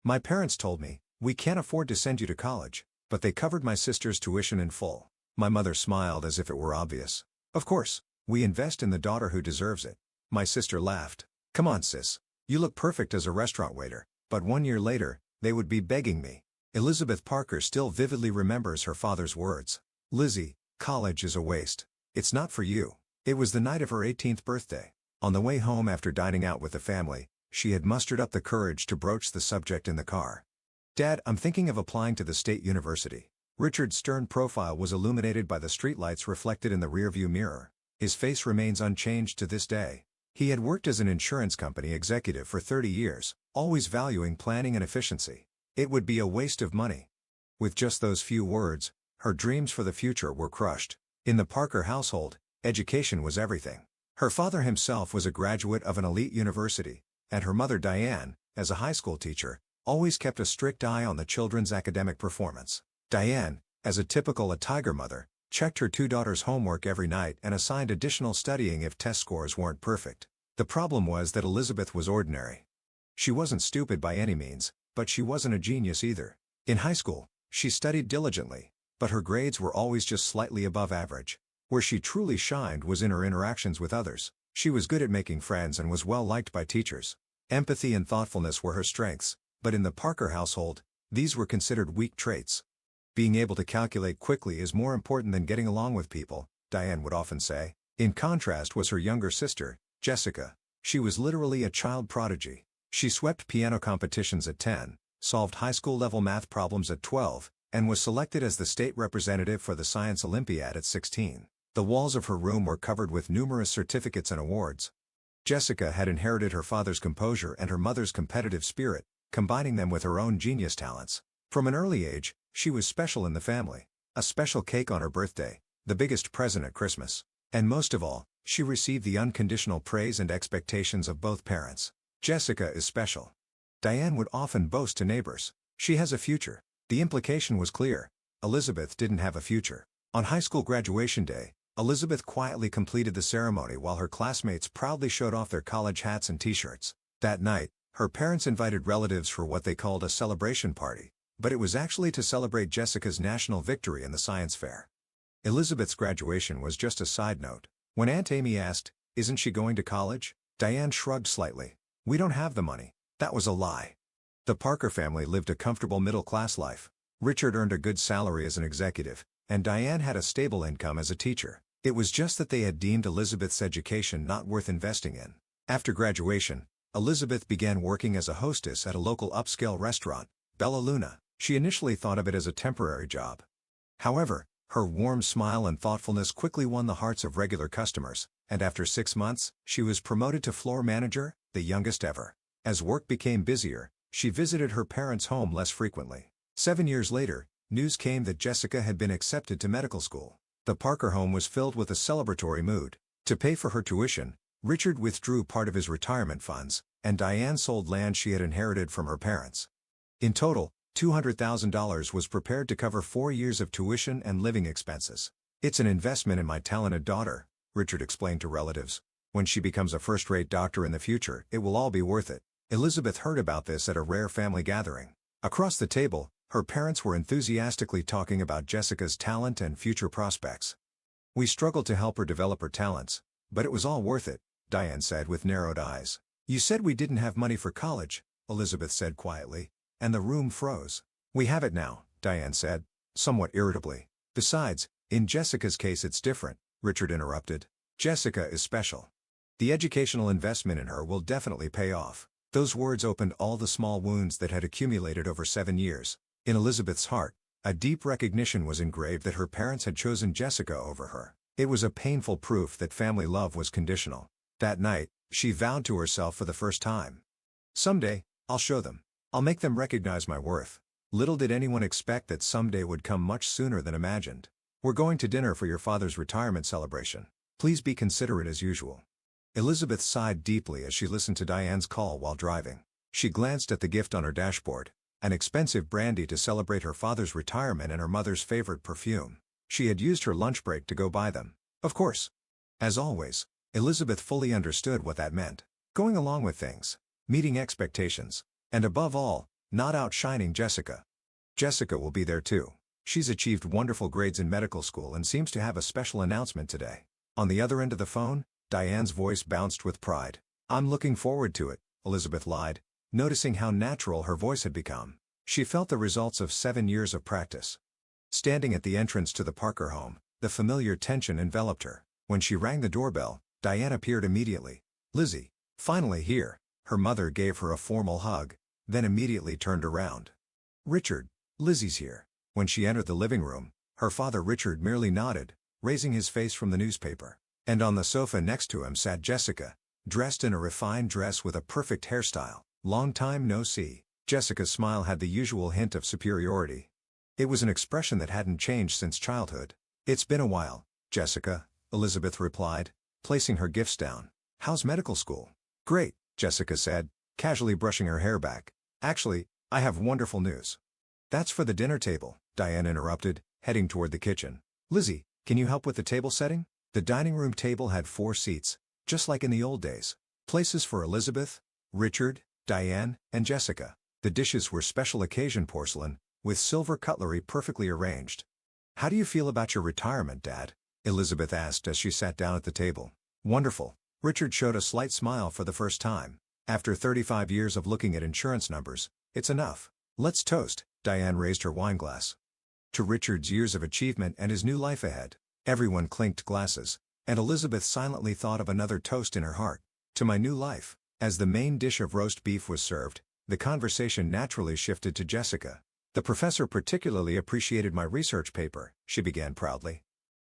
My parents told me, "We can't afford to send you to college," but they covered my sister's tuition in full. My mother smiled as if it were obvious. "Of course, we invest in the daughter who deserves it." My sister laughed. "Come on, sis. You look perfect as a restaurant waiter." But 1 year later, they would be begging me. Elizabeth Parker still vividly remembers her father's words. "Lizzie, college is a waste. It's not for you." It was the night of her 18th birthday. On the way home after dining out with the family, she had mustered up the courage to broach the subject in the car. "Dad, I'm thinking of applying to the state university." Richard's stern profile was illuminated by the streetlights reflected in the rearview mirror. His face remains unchanged to this day. He had worked as an insurance company executive for 30 years, always valuing planning and efficiency. It would be a waste of money. With just those few words, her dreams for the future were crushed. In the Parker household, education was everything. Her father himself was a graduate of an elite university, and her mother Diane, as a high school teacher, always kept a strict eye on the children's academic performance. Diane, as a typical Tiger mother, checked her two daughters' homework every night and assigned additional studying if test scores weren't perfect. The problem was that Elizabeth was ordinary. She wasn't stupid by any means, but she wasn't a genius either. In high school, she studied diligently, but her grades were always just slightly above average. Where she truly shined was in her interactions with others. She was good at making friends and was well liked by teachers. Empathy and thoughtfulness were her strengths, but in the Parker household, these were considered weak traits. "Being able to calculate quickly is more important than getting along with people," Diane would often say. In contrast was her younger sister, Jessica. She was literally a child prodigy. She swept piano competitions at 10, solved high school-level math problems at 12, and was selected as the state representative for the Science Olympiad at 16. The walls of her room were covered with numerous certificates and awards. Jessica had inherited her father's composure and her mother's competitive spirit, combining them with her own genius talents. From an early age, she was special in the family. A special cake on her birthday, the biggest present at Christmas. And most of all, she received the unconditional praise and expectations of both parents. "Jessica is special," Diane would often boast to neighbors. "She has a future." The implication was clear. Elizabeth didn't have a future. On high school graduation day, Elizabeth quietly completed the ceremony while her classmates proudly showed off their college hats and t-shirts. That night, her parents invited relatives for what they called a celebration party, but it was actually to celebrate Jessica's national victory in the science fair. Elizabeth's graduation was just a side note. When Aunt Amy asked, "Isn't she going to college?" Diane shrugged slightly. "We don't have the money." That was a lie. The Parker family lived a comfortable middle-class life. Richard earned a good salary as an executive, and Diane had a stable income as a teacher. It was just that they had deemed Elizabeth's education not worth investing in. After graduation, Elizabeth began working as a hostess at a local upscale restaurant, Bella Luna. She initially thought of it as a temporary job. However, her warm smile and thoughtfulness quickly won the hearts of regular customers, and after 6 months, she was promoted to floor manager, the youngest ever. As work became busier, she visited her parents' home less frequently. 7 years later, news came that Jessica had been accepted to medical school. The Parker home was filled with a celebratory mood. To pay for her tuition, Richard withdrew part of his retirement funds, and Diane sold land she had inherited from her parents. In total, $200,000 was prepared to cover 4 years of tuition and living expenses. "It's an investment in my talented daughter," Richard explained to relatives. "When she becomes a first-rate doctor in the future, it will all be worth it." Elizabeth heard about this at a rare family gathering. Across the table, her parents were enthusiastically talking about Jessica's talent and future prospects. "We struggled to help her develop her talents, but it was all worth it," Diane said with narrowed eyes. "You said we didn't have money for college," Elizabeth said quietly, and the room froze. "We have it now," Diane said, somewhat irritably. "Besides, in Jessica's case it's different," Richard interrupted. "Jessica is special. The educational investment in her will definitely pay off." Those words opened all the small wounds that had accumulated over 7 years. In Elizabeth's heart, a deep recognition was engraved that her parents had chosen Jessica over her. It was a painful proof that family love was conditional. That night, she vowed to herself for the first time, "Someday, I'll show them. I'll make them recognize my worth." Little did anyone expect that someday would come much sooner than imagined. "We're going to dinner for your father's retirement celebration. Please be considerate as usual." Elizabeth sighed deeply as she listened to Diane's call while driving. She glanced at the gift on her dashboard, an expensive brandy to celebrate her father's retirement and her mother's favorite perfume. She had used her lunch break to go buy them. Of course. As always, Elizabeth fully understood what that meant. Going along with things, meeting expectations, and above all, not outshining Jessica. Jessica will be there too. She's achieved wonderful grades in medical school and seems to have a special announcement today. On the other end of the phone, Diane's voice bounced with pride. I'm looking forward to it, Elizabeth lied, noticing how natural her voice had become. She felt the results of 7 years of practice. Standing at the entrance to the Parker home, the familiar tension enveloped her. When she rang the doorbell, Diane appeared immediately. Lizzie, finally here. Her mother gave her a formal hug, then immediately turned around. Richard, Lizzie's here. When she entered the living room, her father Richard merely nodded, raising his face from the newspaper. And on the sofa next to him sat Jessica, dressed in a refined dress with a perfect hairstyle. Long time no see. Jessica's smile had the usual hint of superiority. It was an expression that hadn't changed since childhood. It's been a while, Jessica, Elizabeth replied, placing her gifts down. How's medical school? Great, Jessica said, casually brushing her hair back. Actually, I have wonderful news. That's for the dinner table, Diane interrupted, heading toward the kitchen. Lizzie, can you help with the table setting? The dining room table had 4 seats, just like in the old days. Places for Elizabeth, Richard, Diane, and Jessica. The dishes were special occasion porcelain, with silver cutlery perfectly arranged. How do you feel about your retirement, Dad? Elizabeth asked as she sat down at the table. Wonderful. Richard showed a slight smile for the first time. After 35 years of looking at insurance numbers, it's enough. Let's toast. Diane raised her wineglass. To Richard's years of achievement and his new life ahead. Everyone clinked glasses, and Elizabeth silently thought of another toast in her heart. To my new life. As the main dish of roast beef was served, the conversation naturally shifted to Jessica. The professor particularly appreciated my research paper, she began proudly.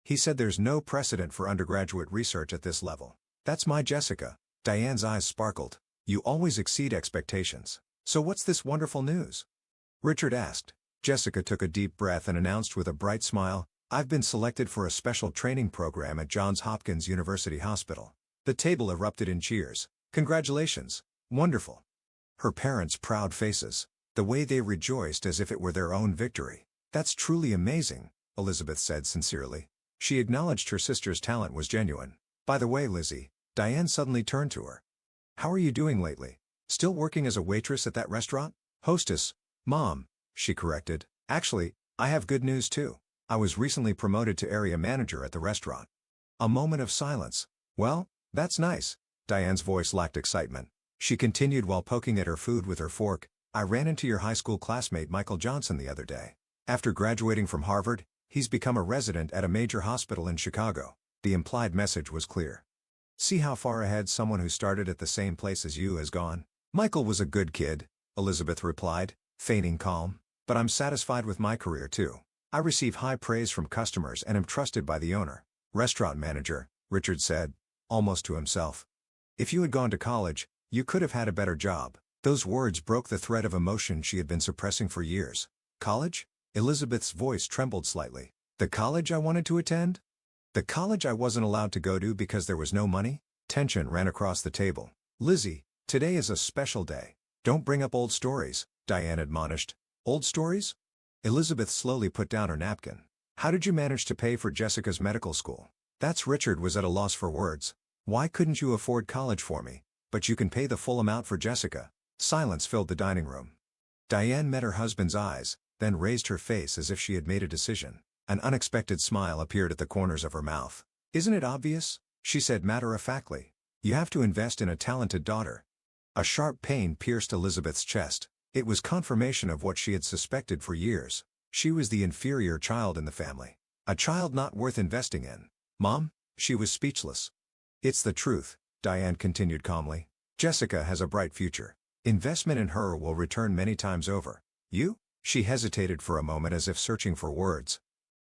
He said there's no precedent for undergraduate research at this level. That's my Jessica. Diane's eyes sparkled. You always exceed expectations. So what's this wonderful news? Richard asked. Jessica took a deep breath and announced with a bright smile, I've been selected for a special training program at Johns Hopkins University Hospital. The table erupted in cheers. Congratulations. Wonderful. Her parents' proud faces. The way they rejoiced as if it were their own victory. That's truly amazing, Elizabeth said sincerely. She acknowledged her sister's talent was genuine. By the way, Lizzie, Diane suddenly turned to her. How are you doing lately? Still working as a waitress at that restaurant? Hostess, Mom, she corrected. Actually, I have good news too. I was recently promoted to area manager at the restaurant. A moment of silence. Well, that's nice. Diane's voice lacked excitement. She continued while poking at her food with her fork. I ran into your high school classmate Michael Johnson the other day. After graduating from Harvard, he's become a resident at a major hospital in Chicago. The implied message was clear. See how far ahead someone who started at the same place as you has gone? Michael was a good kid, Elizabeth replied, feigning calm. But I'm satisfied with my career too. I receive high praise from customers and am trusted by the owner. Restaurant manager, Richard said, almost to himself. If you had gone to college, you could have had a better job. Those words broke the thread of emotion she had been suppressing for years. College? Elizabeth's voice trembled slightly. The college I wanted to attend? The college I wasn't allowed to go to because there was no money? Tension ran across the table. Lizzie, today is a special day. Don't bring up old stories, Diane admonished. Old stories? Elizabeth slowly put down her napkin. How did you manage to pay for Jessica's medical school? Richard was at a loss for words. Why couldn't you afford college for me? But you can pay the full amount for Jessica. Silence filled the dining room. Diane met her husband's eyes, then raised her face as if she had made a decision. An unexpected smile appeared at the corners of her mouth. Isn't it obvious? She said matter-of-factly. You have to invest in a talented daughter. A sharp pain pierced Elizabeth's chest. It was confirmation of what she had suspected for years. She was the inferior child in the family. A child not worth investing in. Mom? She was speechless. It's the truth, Diane continued calmly. Jessica has a bright future. Investment in her will return many times over. You? She hesitated for a moment as if searching for words.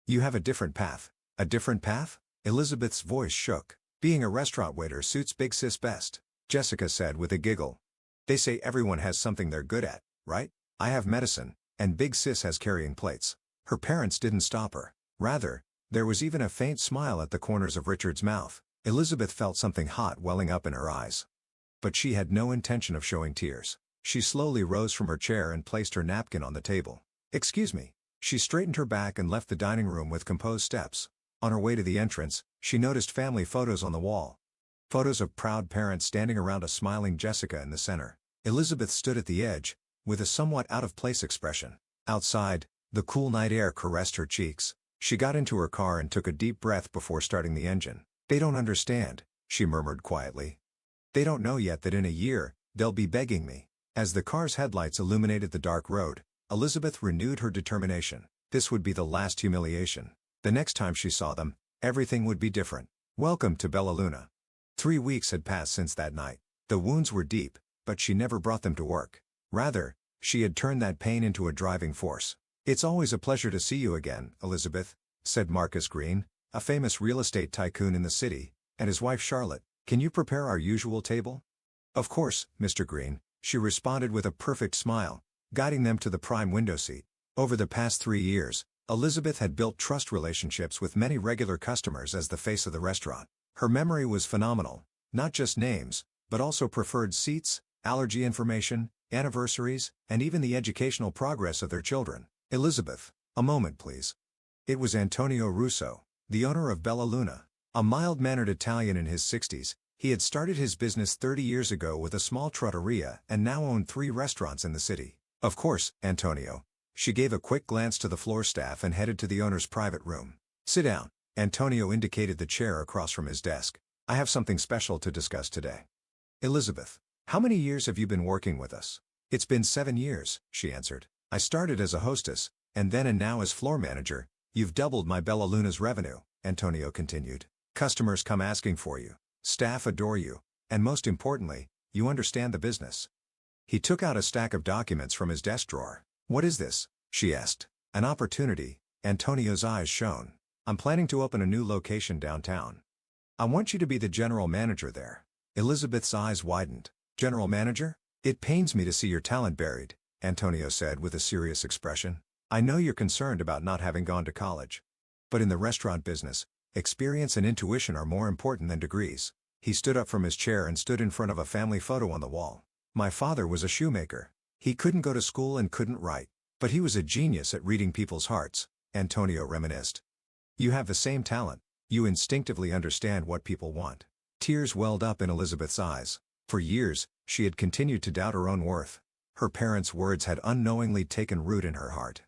You have a different path. A different path? Elizabeth's voice shook. Being a restaurant waiter suits Big Sis best, Jessica said with a giggle. They say everyone has something they're good at, right? I have medicine, and Big Sis has carrying plates. Her parents didn't stop her. Rather, there was even a faint smile at the corners of Richard's mouth. Elizabeth felt something hot welling up in her eyes. But she had no intention of showing tears. She slowly rose from her chair and placed her napkin on the table. Excuse me. She straightened her back and left the dining room with composed steps. On her way to the entrance, she noticed family photos on the wall. Photos of proud parents standing around a smiling Jessica in the center. Elizabeth stood at the edge, with a somewhat out-of-place expression. Outside, the cool night air caressed her cheeks. She got into her car and took a deep breath before starting the engine. "They don't understand," she murmured quietly. "They don't know yet that in a year, they'll be begging me." As the car's headlights illuminated the dark road, Elizabeth renewed her determination. This would be the last humiliation. The next time she saw them, everything would be different. Welcome to Bella Luna. 3 weeks had passed since that night. The wounds were deep, but she never brought them to work. Rather, she had turned that pain into a driving force. "It's always a pleasure to see you again, Elizabeth," said Marcus Green, a famous real estate tycoon in the city, and his wife Charlotte. "Can you prepare our usual table?" "Of course, Mr. Green," she responded with a perfect smile, guiding them to the prime window seat. Over the past 3 years, Elizabeth had built trust relationships with many regular customers as the face of the restaurant. Her memory was phenomenal, not just names, but also preferred seats, allergy information, anniversaries, and even the educational progress of their children. "Elizabeth, a moment please." It was Antonio Russo, the owner of Bella Luna. A mild-mannered Italian in his 60s, he had started his business 30 years ago with a small trattoria and now owned 3 restaurants in the city. "Of course, Antonio." She gave a quick glance to the floor staff and headed to the owner's private room. "Sit down." Antonio indicated the chair across from his desk. "I have something special to discuss today." "Elizabeth, how many years have you been working with us?" "It's been 7 years," she answered. "I started as a hostess, and now as floor manager. You've doubled my Bella Luna's revenue," Antonio continued. "Customers come asking for you. Staff adore you. And most importantly, you understand the business." He took out a stack of documents from his desk drawer. "What is this?" she asked. "An opportunity." Antonio's eyes shone. "I'm planning to open a new location downtown. I want you to be the general manager there." Elizabeth's eyes widened. "General manager? It pains me to see your talent buried," Antonio said with a serious expression. "I know you're concerned about not having gone to college. But in the restaurant business, experience and intuition are more important than degrees." He stood up from his chair and stood in front of a family photo on the wall. "My father was a shoemaker. He couldn't go to school and couldn't write. But he was a genius at reading people's hearts," Antonio reminisced. "You have the same talent. You instinctively understand what people want." Tears welled up in Elizabeth's eyes. For years, she had continued to doubt her own worth. Her parents' words had unknowingly taken root in her heart.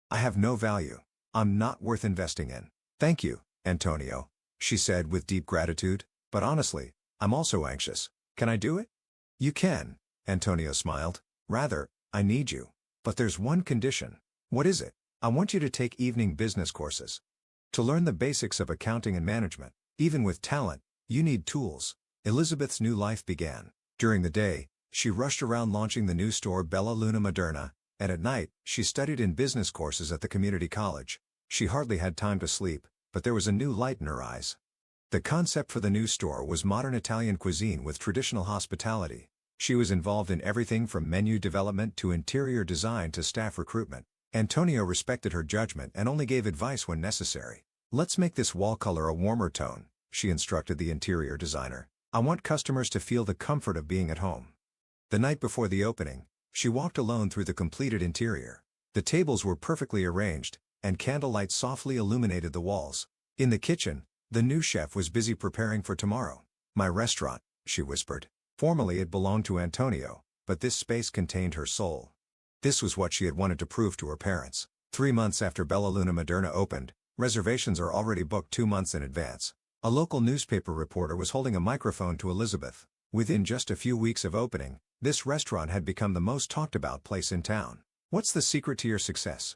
"I have no value. I'm not worth investing in." "Thank you, Antonio," she said with deep gratitude. "But honestly, I'm also anxious. Can I do it?" "You can," Antonio smiled. "Rather, I need you. But there's one condition." "What is it?" "I want you to take evening business courses. To learn the basics of accounting and management. Even with talent, you need tools." Elizabeth's new life began. During the day, she rushed around launching the new store Bella Luna Moderna, and at night, she studied in business courses at the community college. She hardly had time to sleep, but there was a new light in her eyes. The concept for the new store was modern Italian cuisine with traditional hospitality. She was involved in everything from menu development to interior design to staff recruitment. Antonio respected her judgment and only gave advice when necessary. "Let's make this wall color a warmer tone," she instructed the interior designer. "I want customers to feel the comfort of being at home." The night before the opening, she walked alone through the completed interior. The tables were perfectly arranged, and candlelight softly illuminated the walls. In the kitchen, the new chef was busy preparing for tomorrow. "My restaurant," she whispered. Formerly it belonged to Antonio, but this space contained her soul. This was what she had wanted to prove to her parents. 3 months after Bella Luna Moderna opened, reservations are already booked 2 months in advance. A local newspaper reporter was holding a microphone to Elizabeth. Within just a few weeks of opening, this restaurant had become the most talked about place in town. "What's the secret to your success?"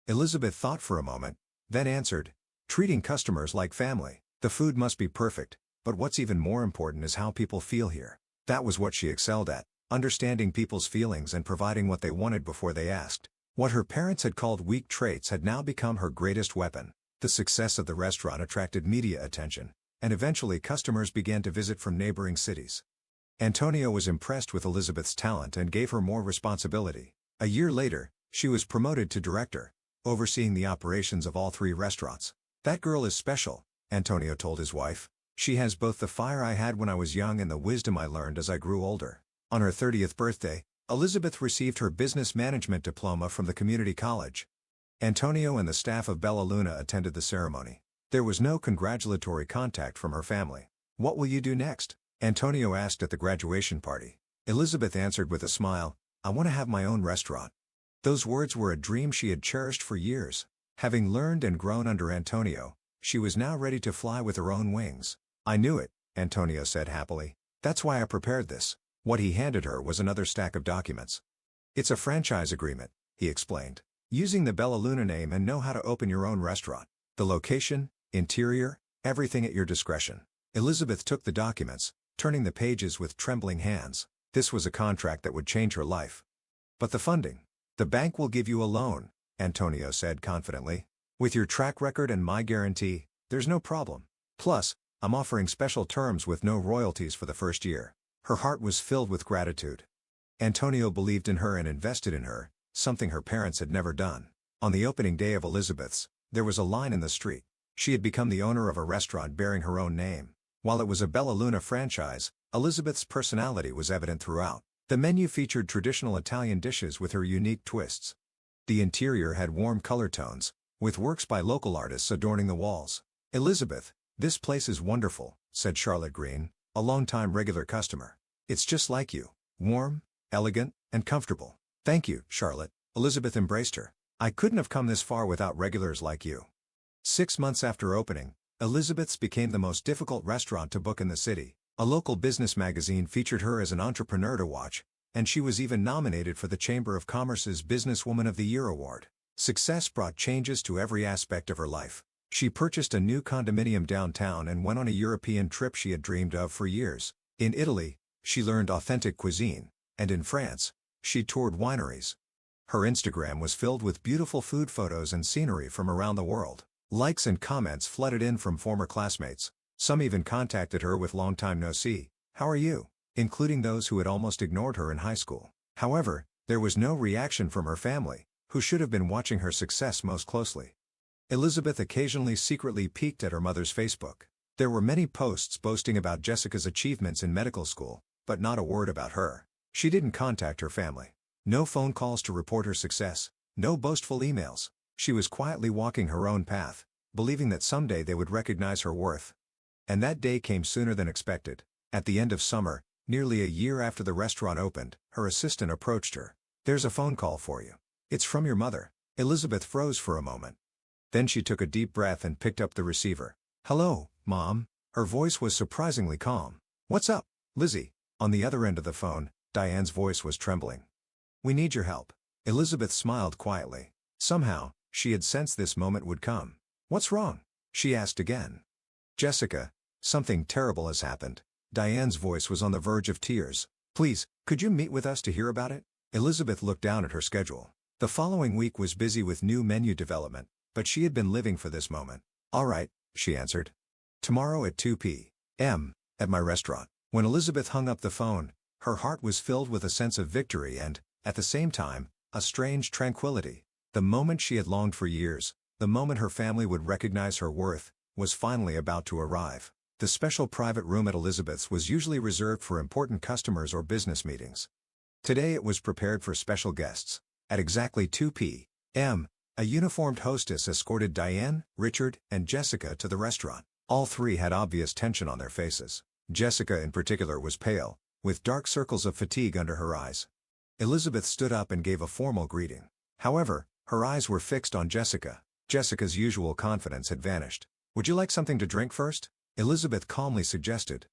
Elizabeth thought for a moment, then answered, "Treating customers like family. The food must be perfect, but what's even more important is how people feel here." That was what she excelled at, understanding people's feelings and providing what they wanted before they asked. What her parents had called weak traits had now become her greatest weapon. The success of the restaurant attracted media attention, and eventually customers began to visit from neighboring cities. Antonio was impressed with Elizabeth's talent and gave her more responsibility. A year later, she was promoted to director, overseeing the operations of all 3 restaurants. "That girl is special," Antonio told his wife. "She has both the fire I had when I was young and the wisdom I learned as I grew older." On her 30th birthday, Elizabeth received her business management diploma from the community college. Antonio and the staff of Bella Luna attended the ceremony. There was no congratulatory contact from her family. "What will you do next?" Antonio asked at the graduation party. Elizabeth answered with a smile, I want to have my own restaurant. Those words were a dream she had cherished for years. Having learned and grown under Antonio, she was now ready to fly with her own wings. I knew it, Antonio said happily. That's why I prepared this. What he handed her was another stack of documents. It's a franchise agreement, he explained. Using the Bella Luna name and know how to open your own restaurant. The location, interior, everything at your discretion. Elizabeth took the documents, turning the pages with trembling hands. This was a contract that would change her life. But the funding. The bank will give you a loan, Antonio said confidently. With your track record and my guarantee, there's no problem. Plus, I'm offering special terms with no royalties for the first year. Her heart was filled with gratitude. Antonio believed in her and invested in her, something her parents had never done. On the opening day of Elizabeth's, there was a line in the street. She had become the owner of a restaurant bearing her own name. While it was a Bella Luna franchise, Elizabeth's personality was evident throughout. The menu featured traditional Italian dishes with her unique twists. The interior had warm color tones, with works by local artists adorning the walls. Elizabeth, this place is wonderful, said Charlotte Green, a longtime regular customer. It's just like you. Warm, elegant, and comfortable. Thank you, Charlotte. Elizabeth embraced her. I couldn't have come this far without regulars like you. 6 months after opening, Elizabeth's became the most difficult restaurant to book in the city. A local business magazine featured her as an entrepreneur to watch, and she was even nominated for the Chamber of Commerce's Businesswoman of the Year award. Success brought changes to every aspect of her life. She purchased a new condominium downtown and went on a European trip she had dreamed of for years. In Italy, she learned authentic cuisine, and in France, she toured wineries. Her Instagram was filled with beautiful food photos and scenery from around the world. Likes and comments flooded in from former classmates. Some even contacted her with "long time no see, how are you?" including those who had almost ignored her in high school. However, there was no reaction from her family, who should have been watching her success most closely. Elizabeth occasionally secretly peeked at her mother's Facebook. There were many posts boasting about Jessica's achievements in medical school, but not a word about her. She didn't contact her family. No phone calls to report her success, no boastful emails. She was quietly walking her own path, believing that someday they would recognize her worth. And that day came sooner than expected. At the end of summer, nearly a year after the restaurant opened, her assistant approached her. "There's a phone call for you. It's from your mother." Elizabeth froze for a moment. Then she took a deep breath and picked up the receiver. "Hello, Mom." Her voice was surprisingly calm. "What's up, Lizzie?" On the other end of the phone, Diane's voice was trembling. "We need your help." Elizabeth smiled quietly. Somehow, she had sensed this moment would come. "What's wrong?" she asked again. "Jessica, something terrible has happened." Diane's voice was on the verge of tears. "Please, could you meet with us to hear about it?" Elizabeth looked down at her schedule. The following week was busy with new menu development, but she had been living for this moment. "All right," she answered. "Tomorrow at 2 p.m., at my restaurant." When Elizabeth hung up the phone, her heart was filled with a sense of victory and, at the same time, a strange tranquility. The moment she had longed for years, the moment her family would recognize her worth, was finally about to arrive. The special private room at Elizabeth's was usually reserved for important customers or business meetings. Today it was prepared for special guests. At exactly 2 p.m., a uniformed hostess escorted Diane, Richard, and Jessica to the restaurant. All three had obvious tension on their faces. Jessica in particular was pale, with dark circles of fatigue under her eyes. Elizabeth stood up and gave a formal greeting. However, her eyes were fixed on Jessica. Jessica's usual confidence had vanished. "Would you like something to drink first?" Elizabeth calmly suggested.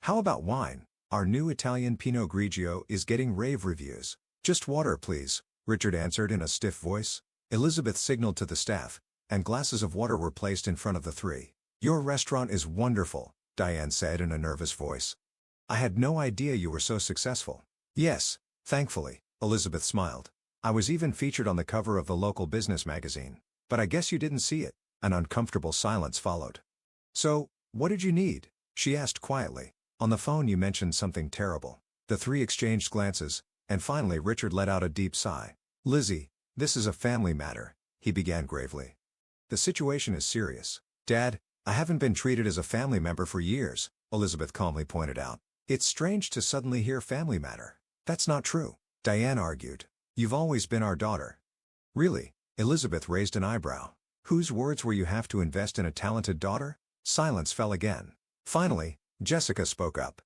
"How about wine? Our new Italian Pinot Grigio is getting rave reviews." "Just water, please," Richard answered in a stiff voice. Elizabeth signaled to the staff, and glasses of water were placed in front of the three. "Your restaurant is wonderful," Diane said in a nervous voice. "I had no idea you were so successful." "Yes, thankfully," Elizabeth smiled. "I was even featured on the cover of the local business magazine. But I guess you didn't see it." An uncomfortable silence followed. "So, what did you need?" she asked quietly. "On the phone you mentioned something terrible." The three exchanged glances, and finally Richard let out a deep sigh. "Lizzie, this is a family matter," he began gravely. "The situation is serious." "Dad, I haven't been treated as a family member for years," Elizabeth calmly pointed out. "It's strange to suddenly hear family matter." "That's not true," Diane argued. "You've always been our daughter." "Really?" Elizabeth raised an eyebrow. "Whose words were you have to invest in a talented daughter?" Silence fell again. Finally, Jessica spoke up.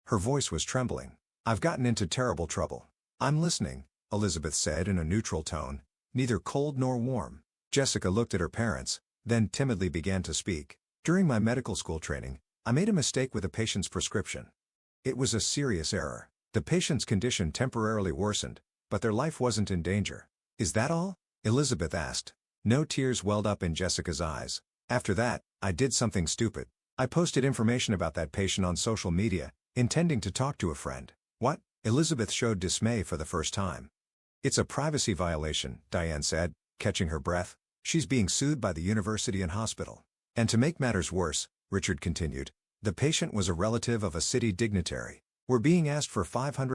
Her voice was trembling. "I've gotten into terrible trouble. I'm listening, Elizabeth said in a neutral tone, neither cold nor warm. Jessica looked at her parents, then timidly began to speak. During my medical school training, I made a mistake with a patient's prescription. It was a serious error. The patient's condition temporarily worsened, but their life wasn't in danger. Is that all? Elizabeth asked. No tears welled up in Jessica's eyes. After that, I did something stupid. I posted information about that patient on social media, intending to talk to a friend. What? Elizabeth showed dismay for the first time. It's a privacy violation, Diane said, catching her breath. She's being sued by the university and hospital. And to make matters worse, Richard continued, the patient was a relative of a city dignitary. We're being asked for $500